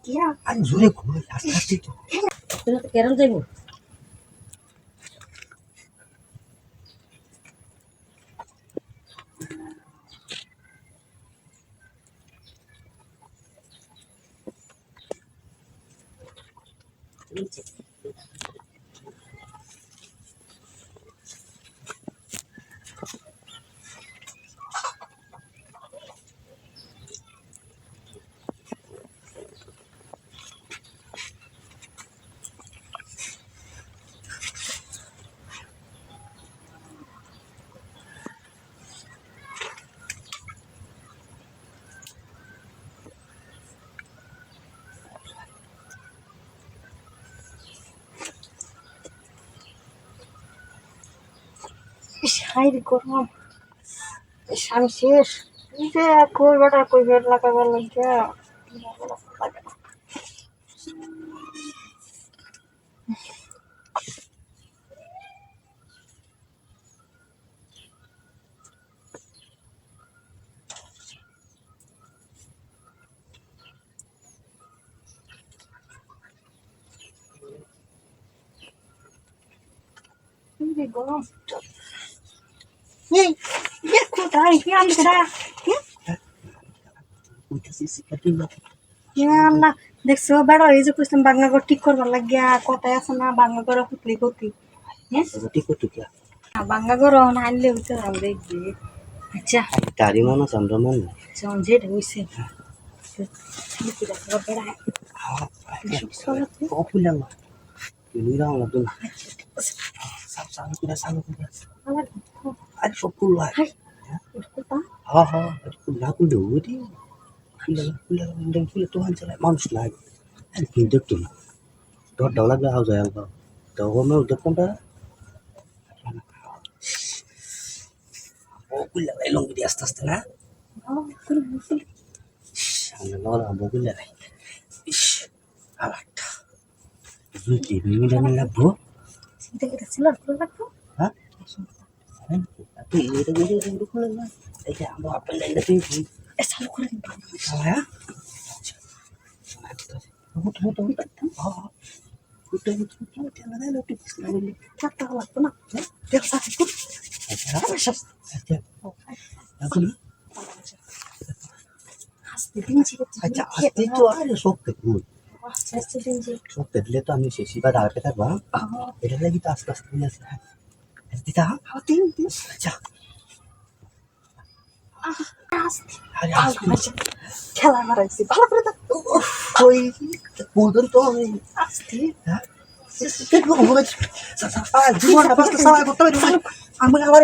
কিয়া আর জোরে ঘুরে আস্তে আস্তে তো তুমি তো কেরম যাইব হাইরে গরম আমি শেষ এই যে কই বেটা কই বেট লাগাবার লাগিয়া লাগে না এই গরম এই কোথায় কি আমি কেডা উঠেছি সিকাটি না না দেখছো বেড়া এই যে কইছিলাম বাংলাঘর ঠিক করবার লাগিয়া কথায় আছে না বাংলাঘর হুতলি গতি হ্যাঁ ঠিক করতে কি বাংলাঘর না আনলে হইতে আমি দেখবি আচ্ছা তারি মনে চন্দ্রমন যখন যেটা হইছে বেড়া কো ফুলাম লুইরা না তো সব চালু করে আমার আর সব ফুল হয় কথা হ্যাঁ হ্যাঁ ফুল না ফুল ওটি ফুল তো হানছে মানুষ লাগে আর কি দেখতো না তোর ডাও লাগলে হাও যায় আলবা তো ওমে উঠে কোনটা ও ফুল লাগাই লঙ্গি দিয়ে আস্তে আস্তে না সামনে লড়া বগুল লাগাই ইস আলাদা দুই মিনিট লাগবো চিন্তা করে ছিল ভালো লাগতো হ্যাঁ তুই এটা করে না এই যে আমরা আপেল লাইনটা পেয়েছি চালু করে দিন হ্যাঁ চারটা লাগতো না দেখ আস্তে দিনছি আচ্ছা আজকে তো আরে শক্ত আস্তে দিনছি শক্ত দিলে তো আমি শেষই বা দাঁড়াতে থাকবো এটা লাগি তো আস্তে আস্তে নিয়ে আসে দিতা দিন আচ্ছা আস্তে আরে খেলা মারাইছি ভালো করে দেখ ওই বলবেন তো আমি আস্তে দেখবো জীবনটা বাঁচতে সারা করতে পারি আমি আবার